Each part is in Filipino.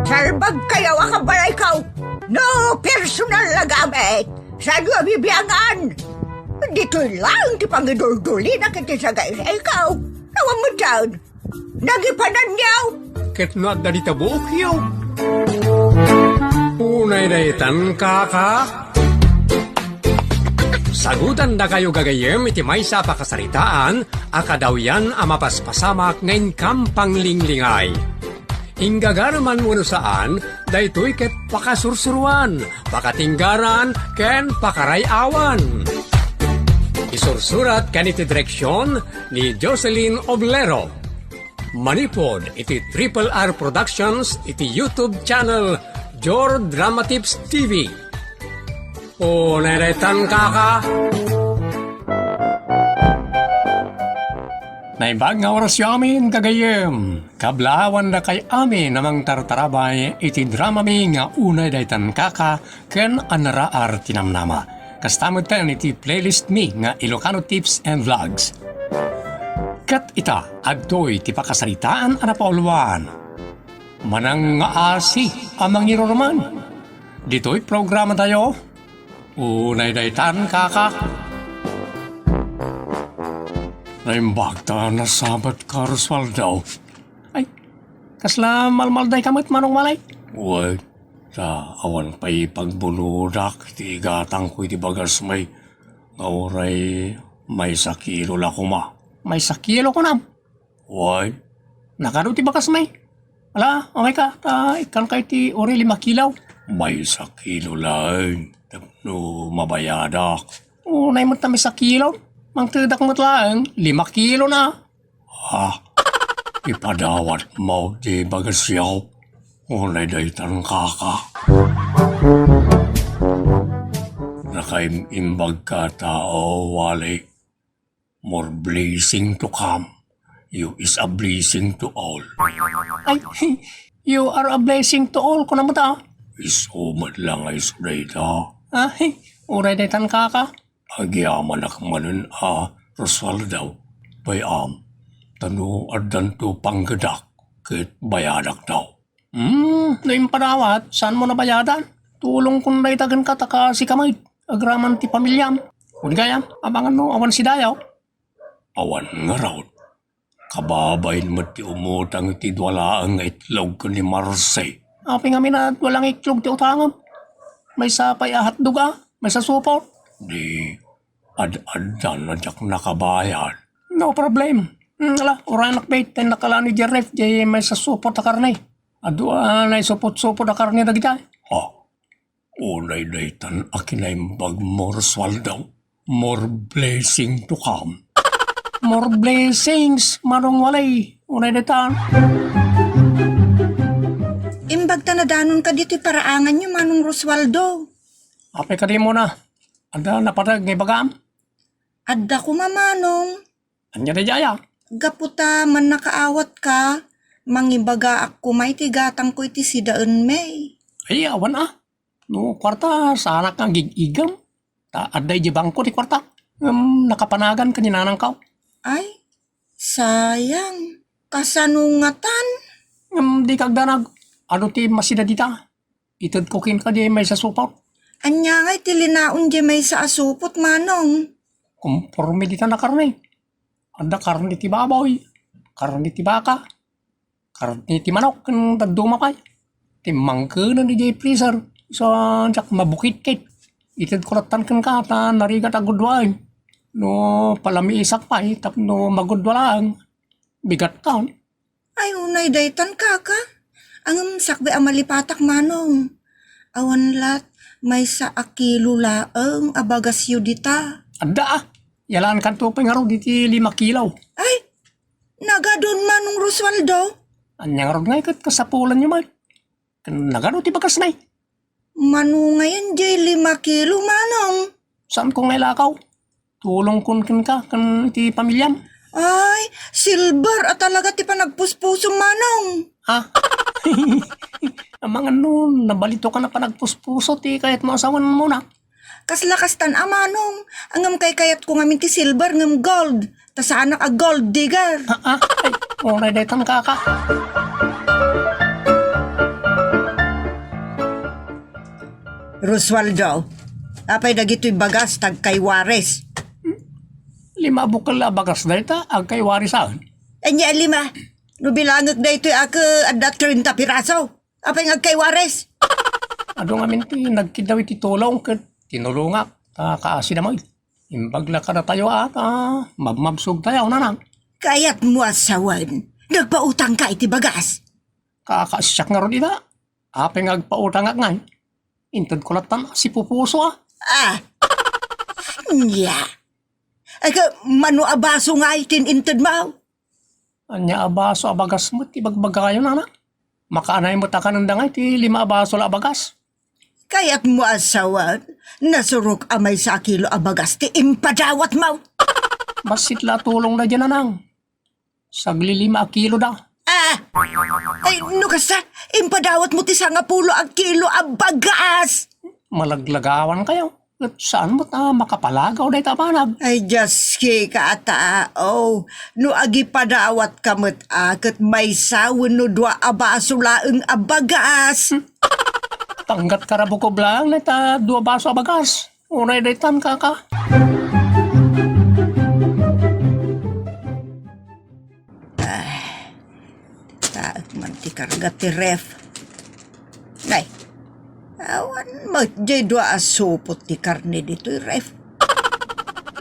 Salbag kayo akabalay kaw. No personal na gamit. Sa nyo bibiyangan. Dito'y lang ti pangidul-duli na kitisagay sa ikaw. Nawan mo dyan. Nagipanan niyaw. Ket no at dalita buok yaw. Unay daytan kaka. Sagutan na kayo gagayem iti may sa pakasaritaan, akadaw yan amapaspasamak ngayon kampang linglingay. Inggagaraman mo saan, daytoy ket pakasursuruan, pakatinggaran, ken pakarayawan. Isursurat kaniti direksyon ni Jocelyn Oblero. Manipod iti Triple R Productions iti YouTube channel Jor Drama Tips TV. O neretan kaka. Naibag nga oras yu amin kagayem. Kablawan na kay amin namang tartarabay iti drama mi nga unay daytan kaka ken anaraar tinamnama. Kastamod tayo iti playlist mi nga Ilocano Tips and Vlogs. Kat ita, agtoy ti pakasaritaan anapauluan. Manang nga asi amang iroroman. Dito'y programa tayo. Unay daytan kaka. Naimbag ta na sabat ka Roswaldo. Ay, kasla malmalday kamit manong malay. Uy, sa awan pa'y pagbuludak, ti gatang ko'y ti bagas may ngauray may sakilo la kuma. May sakilo ko nam. Uy, nakado ti bagas may. Ala, okay ka, ikan kay ti ori 5 kilaw. May sakilo lang. No, mabayadak. Unay mo tamis sa kilo. Mangtidak mo lang, 5 kilo na. Ha? Ipadawat mo di bagasyaw. Unay daytan kaka. Nakaimbag ka tao, wali. More blessing to come. You is a blessing to all. Ay, you are a blessing to all ko naman ta. Isumad lang ay suday ta. Ay, uray daytan kaka. Agyaman akmanan Roswaldo daw. Bayam, tanu adan to panggadak, kit bayadak daw. Naim padawat, saan mo na bayadan? Tulong kung naitagan ka taka si kamay, agraman ti pamilyam. Kung gaya, abangan mo, awan si dayaw. Awan nga raw. Kababayin mo ti umutang ti dwalaang itlog ko ni Marse. Api nga minat, walang itlog ti utangam. May sapay ahatdog may sasupot. Di, ad-adan na jak nakabayad. No problem. Ala, uranak bait, ten nakala ni Jeref, jay may sasupot na karne. Adua na isupot-supot na karne na gita. Ha, unay daytan akinayimbag more swaldaw. More blessing to come. More blessings, marong walay. Unay daytan. Imbag ta na danon ka dito'y paraangan nyo, Manong Roswaldo. Ape ka di mo na. Ada napadag ngay bagam. Adda ko mamanong. Anya na jaya. Gaputa man nakaawat ka. Mangibaga ako may tigatang ko iti sidaan may. Ay, awan No, kwarta, sana kang gigigam. Aday di bangko di kwarta. Nakapanagan ka ninanang ka. Ay, sayang. Kasanungatan. Di kagdanag. Ano ti masida dita? Itad kukin ka di may sasupot. Anya nga'y tilinaon di may sa asupot, Manong. Kumporme dita na karne. Ada karne ti baboy. Karne ti baka. Karne ti manok. Kan tagduma pa. Timangka na di jay freezer. So, jak mabukit-kit. Itad kuratan kan ka ta narigat agudwain. No, palami isak pa tap no magudwalaan. Bigat ka. Ay, unay daytan kaka. Ang sakbe amalipatak, Manong. Awan lat, may sa akilo laang abagasyo dita. Ada yalan kan to pengaro diti 5 kilaw. Ay, nagadon, Manong Roswaldo. Anyang rod nga ikat kasapulan nyo man. Nagano ti bagas na Manu ngayon jay 5 kilo, Manong. Saan ko nga ilakaw? Tulong kun ka kan ti pamilyam. Ay, silver at talaga ti panagpuspusong, Manong. Ha? Amang ano, nabalito ka na panagpuspuso ti kahit mo asawan mo na. Kaslakastan Manong. Angam kay kayat ko ngamin ti silver ngam gold. Ta sa anak a gold digger. Ay, oray daytan kaka. Roswaldo, apay dagito'y bagas tag kay Juarez. 5 bukal la bagas na ita, ang kay warisan. Anya 5, no bilangag na ito'y ada 30 piraso. Apay nga kay Juarez. Ado nga minti, nagkidaw iti tulong, kat tinulungak, kaasi naman. Imbagla ka na tayo mabmabsog tayo, nanang. Kayat mo asawan, nagpautang ka iti bagas. Kakasyak nga ron ita. Apeng agpautang nga ngay. Intad ko latan si Pupuso Nya. Ay ka, mano abaso nga itin intad mo. Anya abaso abagas mo, tibagbagayo nanang. Makaanay mo takan ng dangay, ti 5 abaso la abagas. Kayat mo asawan, nasurok amay sa kilo abagas ti impadawat mo. Basit la tulong na dyan nanang. Sagli 5 kilo da. Ay, no kasta, impadawat mo ti 10 ang kilo abagas. Malaglagawan kayo. At saan mo makapalagaw na itapanag? Ay, just ka atao. No agi padawat kamot kat may sawon no 2 abaso laeng abagas. Tanggat karabukob lang na ita 2 baso abagas. Unay daytan ka. Taag man ti karga ti ref. Nay, awan mo jay 2 asupot ti karne dito'y ref.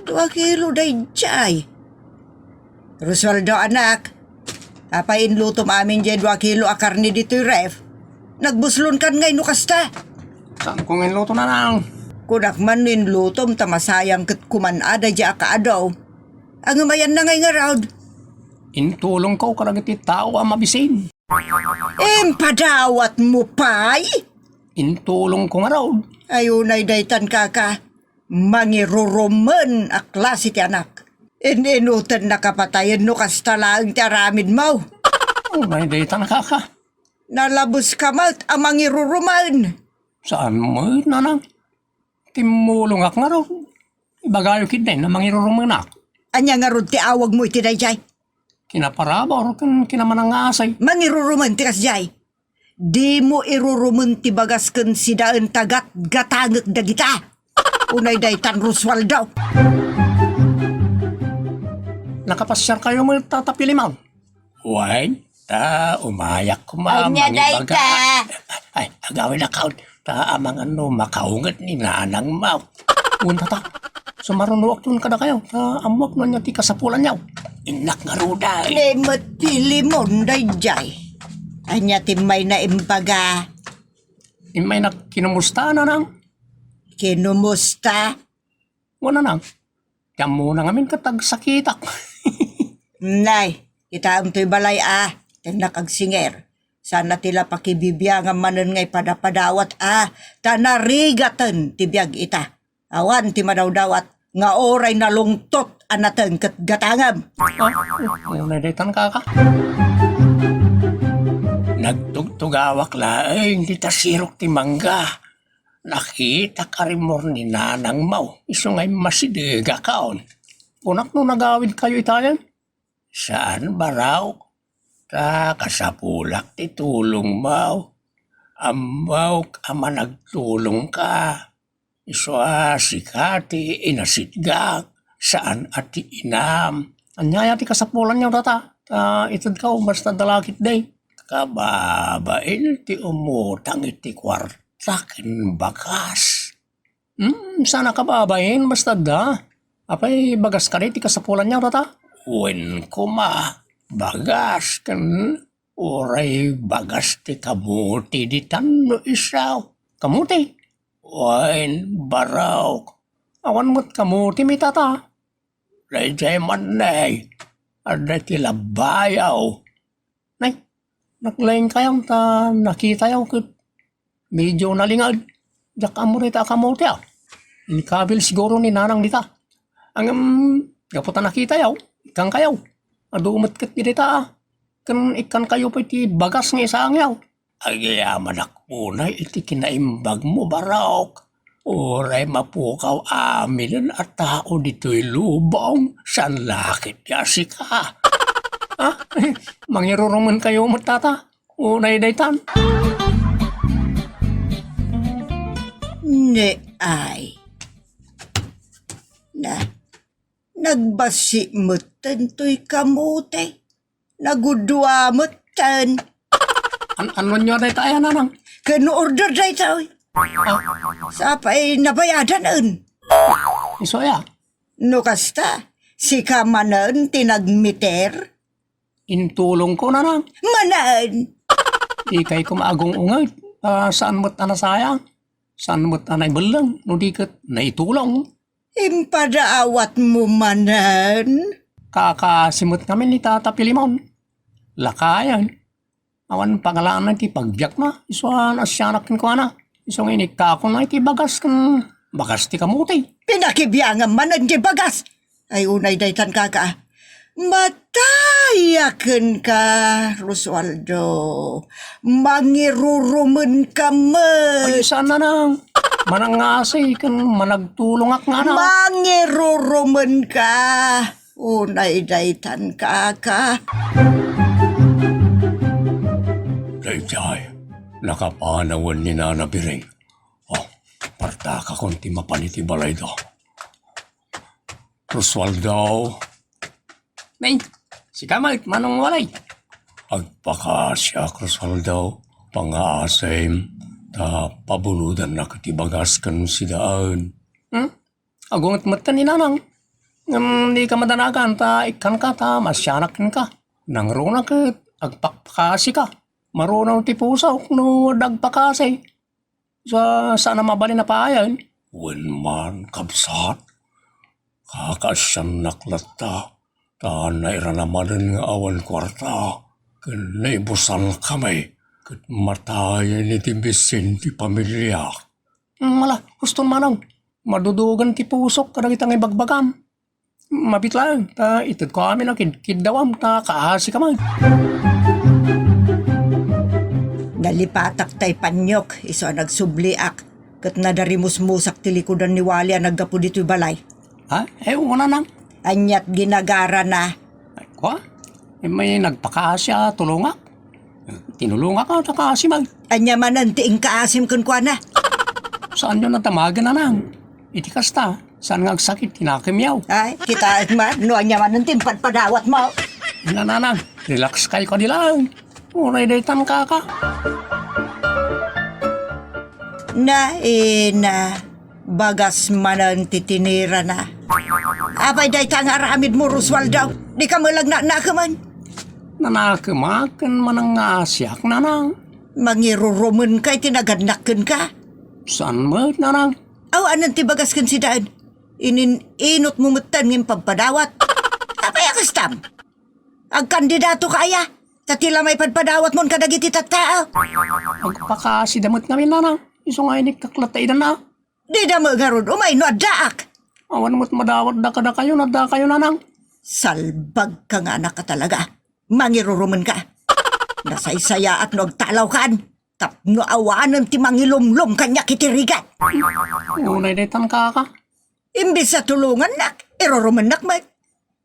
2 kilo day jay. Roswaldo anak, apain luto amin jay 2 kilo a karne dito'y ref. Nagbuslon kan ngay no kasta. Saan ko ngayon luto na lang? Kunak man nin lutom tamasayang kat kumanada jay akaadaw. Ang umayan na ngay nga raud. Intulong ko karagiti tao ang mabisin. Padawat mo pay? Intulong ko nga raw. Ayunay daytan kaka. Mangiruruman a klase ti anak. Inutan na kapatayan no kasta lang ti aramid mo. Unay daytan ka. Nalabos ka mat ang mangiruruman. Saan mo nanang? Timulong ak nga raw. Ibagayo kid na mangirurumanak. Anya nga rod ti awag mo iti dayjay. Kinaparabor kan kinaman ang asay. Mangiruruman ti kasjay. Di mo iruruman ti bagas ken si daan tagat gatangek dagita. Unay daytan Roswaldo. Nakapasyar kayo mo tatapili ma'am. Why? Umayak ko ma'am. Anya dayta. Ay, agawin na kaon. Amang makaungat ni nanang ma'am. Unta ta. Sumarunuak tun kada kayo. Amok nun niya ti kasapulan niyaw. Inak nga ruday. Lemot pilimon dayjay. Anya timay na imbaga. Imay na kinumusta na nang. Kinumusta? Wala nang. Kaya muna ngamin katagsakitak. Nay, kita to'y balay Tenak ag singer. Sana tila pakibibiyang manen ngay padapadawat tanarigatan tibiyag ita. Awan ti madawdawat nga oray nalungtot anateng ket gatangam. Una daytan ka. Nagtugtugawak laeng di tasirok ti mangga. Nakita ka rin mo ni nanang mau. Iso ngay masidiga kaon. Unak no nagawid kayo itayan? Saan ba raw? Kasapulak ti tulong mau. Amaw ama nagtulong ka. Iso sikati inasitgak. Saan ati inam? Anyaya ti kasapulan niyo tata. Itad ka basta dalakit day. Kababail ti umutang iti kwartakin bagas. Sana kababain basta da. Apay bagas ka ti kasapulan niyo tata. Wen kuma bagas kan oray bagas ti kamuti di tanno isaw. Kamuti? Wen baraw. Awan mo't kamuti mi tata. Rejay man nay. Ada ti labayaw. Nay, naglaing kayang nakita yaw kut medyo nalingag. Jak amurita kamuti Inikabil siguro ni nanang dita. Ang kaputa nakita yaw. Ikan kayaw. Ado umatkat dita Kan ikan kayo pa iti bagas ng isang yaw. Agayaman akmunay iti kinaimbag mo barok. Oray mapukaw amin at tao dito'y lubong. San lakit yasi ka? Mangiruruman kayo matata. Unay daytan. ni ay. Nagbasi mo tento'y kamote. Nagudwa mo ten. Ano nyo na tayo, nanang? Kano-order day tayo. Sapay nabayadan un. Isoya, No kasta, si kamanan tinagmiter. intulong ko, nanang. Manaan. Di kay kumaagong ungay. Saan mo't sayang? Saan mo't anay belang? No di kat naitulong. Impadaawat mo manan. Kakasimot kami ni Tata Pilimon. Lakayan. Awan pangalaan na ti pagbiyak na. Isuan asyanakin ko na. Isang inikta ko na iti bagas kan. Bagas ti kamuti. Pinakibiyangan manan di bagas. Ay unay daytan kaka. Matayakan ka, Rosualdo. Mangirurumen ka Ay, met. saan na nang? Manangasi kan managtulong ak nga na. Mangirurumen ka. Unay daytan kaka. Dayjay, nakapanawan ni Nana Biring. Oh, parta ka konti mapaniti balay do. Roswaldo. Nay, si Kamay, manong walay. Agpaka siya, Roswaldo. Pang-aasay, ta pabuludan na katibagas kan si daan. Agungat mata ni Nanang. Di ka madanagan, ta ikan ka, ta masyanakin ka. Nangruna ka, agpakpakasi ka. Marunaw ti pusaw, no dagpakasi. Sana mabali na paayan. Wen man, kabsat. Kakasyan naklata. Ta naira naman nga awan kwarta. Kan naibusan kami. Kat matayan ni ti bisin ti pamilya. Mala, gusto manang. Madudugan ti pusok kadang itang ibagbagam. Mabit lang, ta itid ko amin ang kidawam, ta kaasi ka man. Nalipatak tay panyok, iso nagsubliak. Kat nadarimusmusak tilikudan ni Walia naggapo dito'y balay. Ha? Una nang. Anyat ginagara na. Ay, kwa? May nagpakaasya, tulungak. Tinulungak ka, takaasi mag. Anya manan tiing kaasim kun kwa na. Saan nyo natamagan na nang? Iti kasta, saan nga agsakit, tinakimyaw. Ay, kita man, no anya manan timpad padawat mo. Nananang, relax kayo ka nilang. Unay daytan ka. Na, bagas manan titinira na. Abay day tang aramid mo, Roswaldo. Di ka malag na kaman. Nanakamakan manang asyak, nanang. Mangirurumun kay tinaganakken ka. Saan mo, nanang? Aw, anong tibagas kan si Daan? Inot mo mutan ng pagpadawat. Abay akastam. Ang kandidato kaya. Sa tila may padpadawat mo kadagiti tattao. Agpakasi damot kami, nanang. Iso nga inik kaklatay na. Di na mo garod, umay no adaak. Awan mo't madawat da kayo, nanang. Salbag ka nga anak ka talaga. Mangiruruman ka. Nasaysaya at nagtalaw kan. Tapno awanan ti mangilumlum kanya kitirigat. Unay daytan ka. Imbis sa tulungan nak, iruruman nak mat.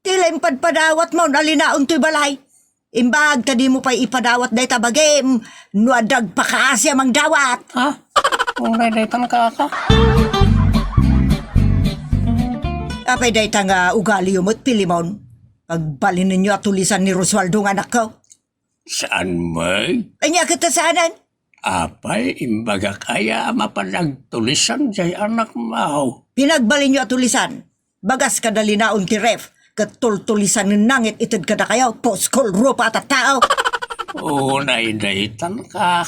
Tila impadpadawat mo nalinaon to'y balay. Imbag tadi mo pa ipadawat day tabagim. Nuadag pa kaasya mang dawat. Ha? Unay daytan ka. Apay day nga ugali umot Pilimon. Pagbalin ninyo at tulisan ni Rosualdo ng anak ko. Saan may? Anya kita saanan? Apay, imbaga kaya mapanagtulisan jay anak mau. Pinagbalin nyo at tulisan. Bagas kadali naon ti ref. Katultulisan ng nangit itid kada kayo. Poskol rupa at tao. Unay daytan ka.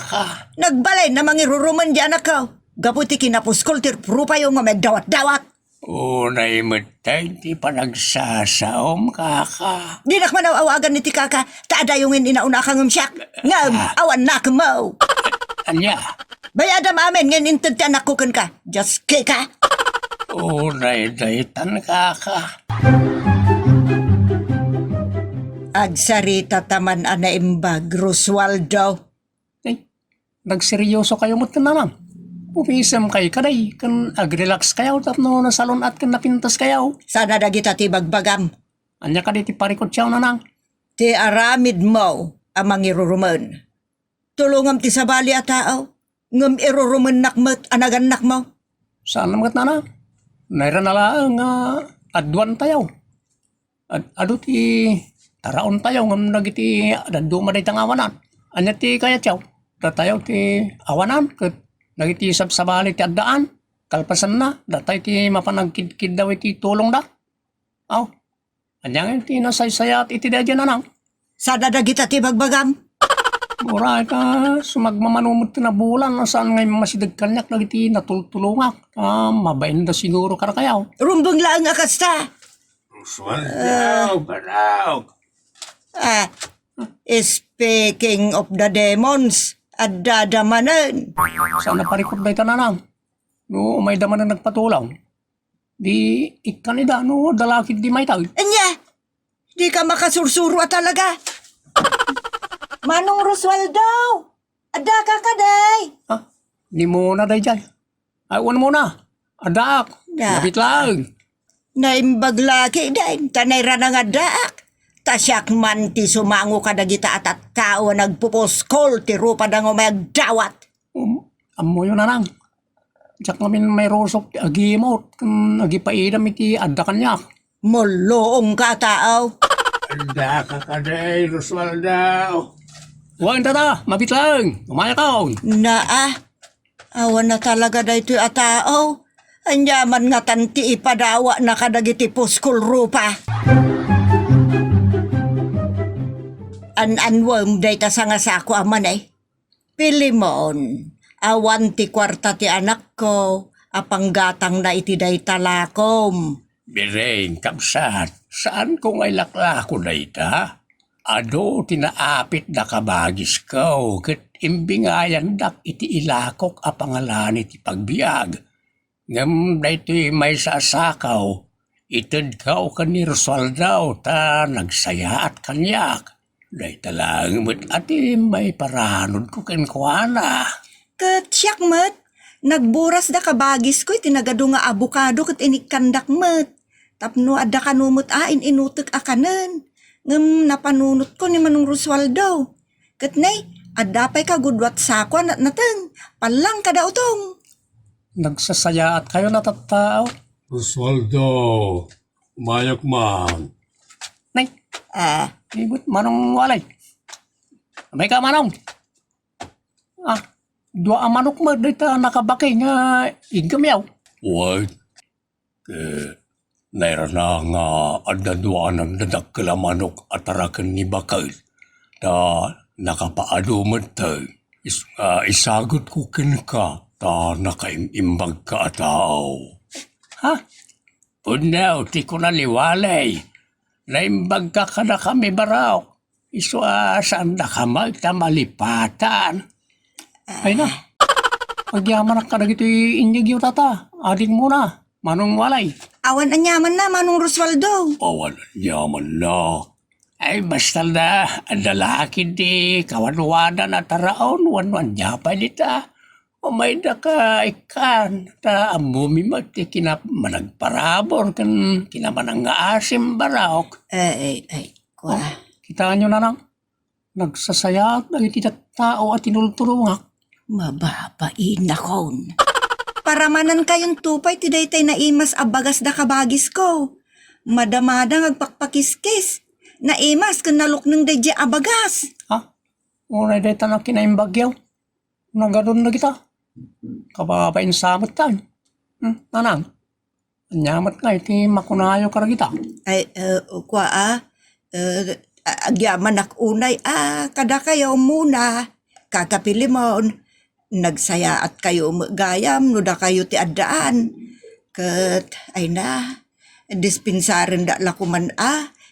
Nagbalay na mangiruruman di anak ko. Gaputi kinapuskol ti rupa yung nga dawat-dawat. Unay matay, di pa nagsasaom, kaka. Di nakmanaw awagan ni ti kaka. Taada yung inauna kang umsyak. Ngam, awan na mo. Anya? Bayadam amin ngayon intid ti anak ko kan ka. Just kika. Unay daytan, kaka. Agsarita taman ana imbag, Rosualdo. Ay, nagseryoso kayo mo't kananang. Umisam kayo kaday, kan agrelax kayo, tapno na salon at kan napintas kayo. Sana dagita ti bagbagam. Anya ka di ti parikot siyaw nanang. Ti aramid mo amang iruruman. Tulungam ti sabali at tao. Ngam iruruman nakmat anagan nak mo. Saan naman na na? Naira na lang adwan tayo. Ado ti taraon tayo ngam nagiti daduma day tangawanan. Anya ti kaya tiyaw. Datayo ti awanan ket nagiti sabsabali ti addaan. Kalpasan na datay ti mapanagkidkid daw iti tulong da. Aw. Anyang ti nasaysayat iti dadya nanang. Sada dagita ti bagbagam. Mura ka sumagmamanumot ti na bulan saan ngay masidag kanyak nagiti natultulungak. Mabain da siguro karakayaw. Rumbang lang akasta. Swaldaw, baraw. Speaking of the demons, at dadamanan. Saan naparikot na itananang? No, may daman na nagpatulaw. Di ikanida, no, dalakit di may tag. Anya, di ka makasursuro talaga. Manong Roswaldo, ada ka day. Ha? Di mo na day dyan. Ay, uwan mo na. Adak. Da. Lapit lang. Naimbag laki din, tanayra na nga daak. Tasyak man ti sumango ka dagita at kao nagpuposkol ti rupa da nga magdawat. Amo yun nanang. Diyak namin may rosok ti agimot. Agipaidam iti adda kanyak. Moloong ka tao. Adda ka kaday, Roswaldaw. Huwag tata, mabit lang. Umaya ka. Awan na talaga da ito tao. Anyaman nga tanti ipadawa na kadagiti poskol rupa. Anwam day ta sa nga sako aman Pilimon, awan ti kwarta ti anak ko, apanggatang na iti day talakom. Bireng, kapsat, saan ko ngay laklako na ita? Ado, tinaapit na kabagis ko, kat imbingayan dak iti ilakok a pangalan iti pagbiag. Ngam na ito'y may sasakaw, itad ka ka ni Roswaldaw ta nagsaya at kanyak. Day talang mo't ati may paranod ko kenkwana. Kat siyak mat, nagburas da kabagis ko itinagado nga abukado kat inikandak mat. Tapno adda kanumot inutek akanan. Ngam napanunot ko ni Manong Roswaldo. Kat nay, adda pa'y kagudwat sako at natang, palang kada utong. Nagsasaya at kayo natatao. Roswaldo, umayak man. Nay, ibut manong walay. Abay ka manong. Dua ang manok mo dito nakabakay nga igamyaw. What? Naira na nga adadua ng dadakila manok at tarakan ni bakal. Ta nakapaado mo tayo. Isagot ko kin ka. Ta nakaimimbag ka atao. Ha? Punaw, ti ko naliwalay. Naimbag ka na kami baraw. Saan na ka magtamalipatan? Ay na. Pagyaman ka na gito inyag yung tata. Ading muna. Manong walay. Awan anyaman na Manong Roswaldo. Awan yaman na. Ay basta na. Ang lalaki di kawanwada na taraon. Wanwan niya pa nita. Umay da ka ikan. Ta amumi mati managparabor kan kinamanang nga asim barok. Kwa. Kitaan nyo na nang. Nagsasaya at nagititat tao at tinulturungak. Mababain na kon. Paramanan kayong tupay tiday tay na imas abagas da kabagis ko. Madamada ngagpakpakiskis. Na imas kan nalok ng dayja abagas. Ha? Unay day tanak kinaimbagyaw. Nagadoon na kita. Kababain samot tayo. Nanang. Anyamat nga iti makunayo ka kita. Agyaman ak unay kada kayo muna. Kakapilimon. Nagsaya at kayo gayam, no da kayo ti addaan. Kat, ay na, dispensaren da lakuman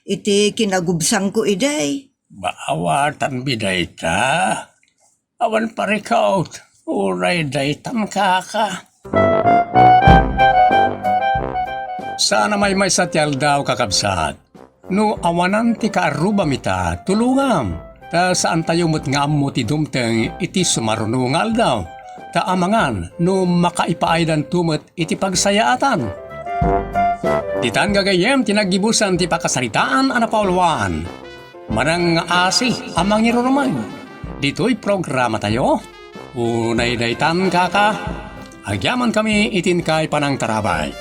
iti kinagubsang ko iday. Baawatan biday ta. Awan parikaut, uray daytan kaka. Sana may satyal daw kakabsat. No awanan ti kaarubam ita, tulungam. Ta saan tayo mo't nga mo ti dumteng iti sumarunungal daw. Ta amangan no makaipaaydan tumot iti pagsayaatan. Titan gagayem tinagibusan ti pakasaritaan anapaulwan. Manang asi amang irurumay. Dito'y programa tayo. Unay daytan kaka. Agyaman kami itin kay panang tarabay.